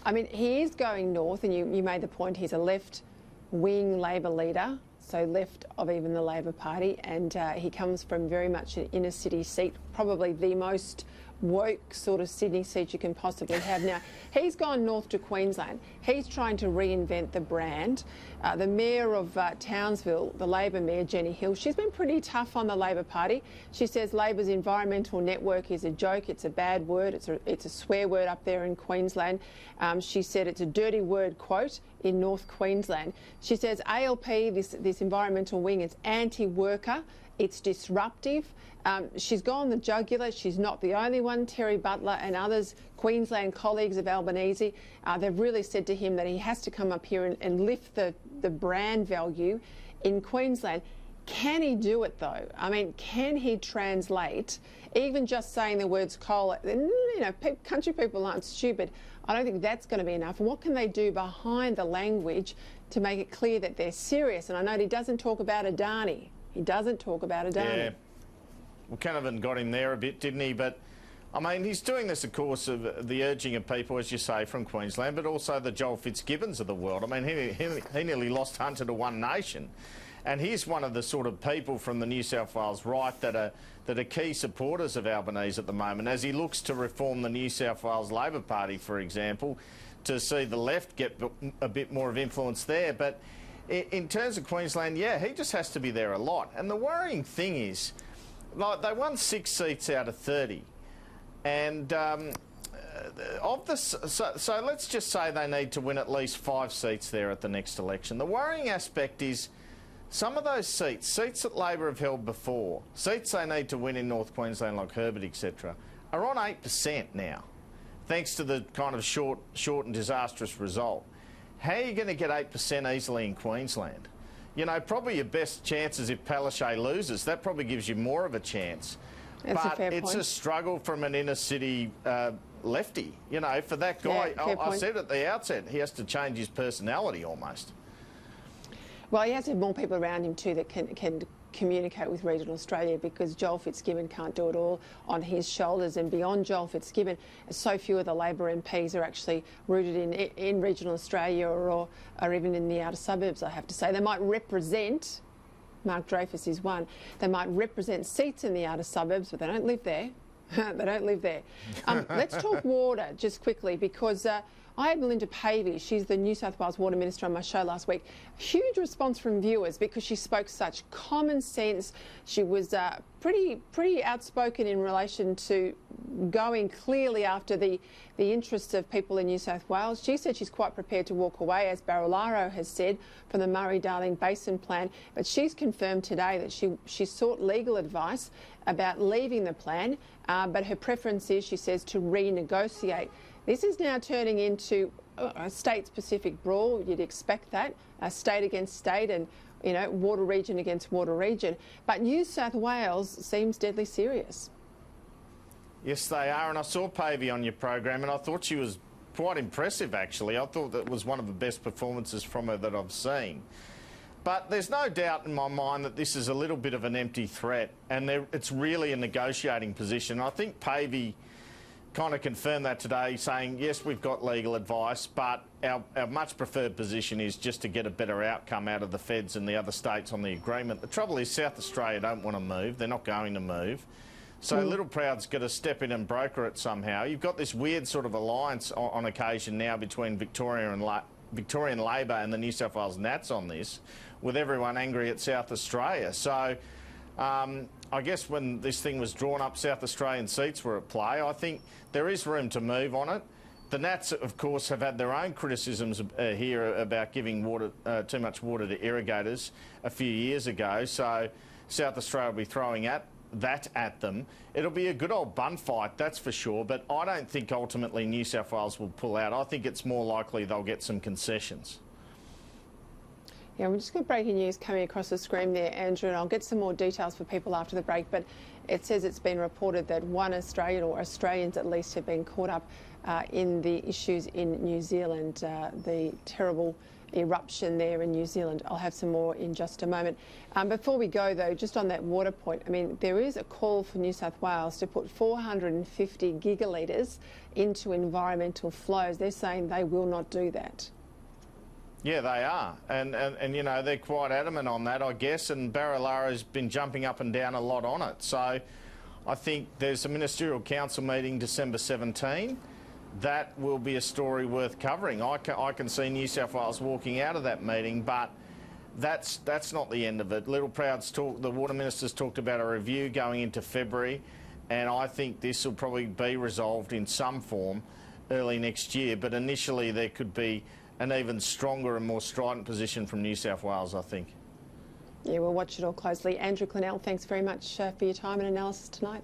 I mean, he is going north, and you made the point, he's a left-wing Labor leader, so left of even the Labor Party, and he comes from very much an inner-city seat, probably the most woke sort of Sydney seat you can possibly have. Now, he's gone north to Queensland. He's trying to reinvent the brand. The Mayor of Townsville, the Labor Mayor, Jenny Hill, she's been pretty tough on the Labor Party. She says Labor's environmental network is a joke, it's a bad word, it's a swear word up there in Queensland. She said it's a dirty word, quote, in North Queensland. She says ALP, this environmental wing, is anti-worker, it's disruptive. She's gone the jugular. She's not the only one. Terry Butler and others, Queensland colleagues of Albanese, they've really said to him that he has to come up here and lift the brand value in Queensland. Can he do it though? I mean, can he translate, even just saying the words coal? You know, country people aren't stupid. I don't think that's going to be enough. What can they do behind the language to make it clear that they're serious? And I know he doesn't talk about Adani. He doesn't talk about Adani. Yeah. Well, Canavan got him there a bit, didn't he? But, I mean, he's doing this, of course, of the urging of people, as you say, from Queensland, but also the Joel Fitzgibbons of the world. I mean, he nearly lost Hunter to One Nation. And he's one of the sort of people from the New South Wales right that are key supporters of Albanese at the moment, as he looks to reform the New South Wales Labor Party, for example, to see the left get a bit more of influence there. But in terms of Queensland, yeah, he just has to be there a lot. And the worrying thing is, like, they won 6 seats out of 30, and so let's just say they need to win at least 5 seats there at the next election. The worrying aspect is some of those seats that Labor have held before, seats they need to win in North Queensland like Herbert, etc., are on 8% now, thanks to the kind of short and disastrous result. How are you going to get 8% easily in Queensland? You know, probably your best chances if Palaszczuk loses. That probably gives you more of a chance. That's but a fair it's point. A struggle from an inner city lefty. You know, for that guy, Yeah, I said at the outset, he has to change his personality almost. Well, he has to have more people around him too that can communicate with regional Australia, because Joel Fitzgibbon can't do it all on his shoulders. And beyond Joel Fitzgibbon, so few of the Labor MPs are actually rooted in regional Australia or even in the outer suburbs, I have to say. They might represent, Mark Dreyfus is one, they might represent seats in the outer suburbs, but they don't live there. They don't live there. Let's talk water just quickly, because I had Melinda Pavey, she's the New South Wales Water Minister, on my show last week. Huge response from viewers because she spoke such common sense. She was pretty outspoken in relation to going clearly after the interests of people in New South Wales. She said she's quite prepared to walk away, as Barilaro has said, from the Murray-Darling Basin plan. But she's confirmed today that she sought legal advice about leaving the plan, but her preference is, she says, to renegotiate. This is now turning into a state-specific brawl. You'd expect that, state against state, and, you know, water region against water region. But New South Wales seems deadly serious. Yes, they are, and I saw Pavey on your program, and I thought she was quite impressive, actually. I thought that was one of the best performances from her that I've seen. But there's no doubt in my mind that this is a little bit of an empty threat, and it's really a negotiating position. I think Pavey kind of confirmed that today, saying, yes, we've got legal advice, but our much preferred position is just to get a better outcome out of the feds and the other states on the agreement. The trouble is South Australia don't want to move. They're not going to move. So Little Proud's got to step in and broker it somehow. You've got this weird sort of alliance on occasion now between Victorian Labor and the New South Wales Nats on this, with everyone angry at South Australia. So I guess when this thing was drawn up, South Australian seats were at play. I think there is room to move on it. The Nats, of course, have had their own criticisms here about giving too much water to irrigators a few years ago. So South Australia will be throwing that at them. It'll be a good old bun fight, that's for sure, but I don't think ultimately New South Wales will pull out. I think it's more likely they'll get some concessions. Yeah, we're just got breaking news coming across the screen there, Andrew, and I'll get some more details for people after the break, but it says it's been reported that one Australian, or Australians at least, have been caught up in the issues in New Zealand, the terrible eruption there in New Zealand. I'll have some more in just a moment. Before we go, though, just on that water point, I mean, there is a call for New South Wales to put 450 gigalitres into environmental flows. They're saying they will not do that. Yeah, they are, and you know, they're quite adamant on that, I guess, and Barilara's been jumping up and down a lot on it. So I think there's a Ministerial Council meeting December 17. That will be a story worth covering. I can see New South Wales walking out of that meeting, but that's not the end of it. Littleproud's the Water Minister's talked about a review going into February, and I think this will probably be resolved in some form early next year, but initially there could be an even stronger and more strident position from New South Wales, I think. Yeah, we'll watch it all closely. Andrew Clennell, thanks very much for your time and analysis tonight.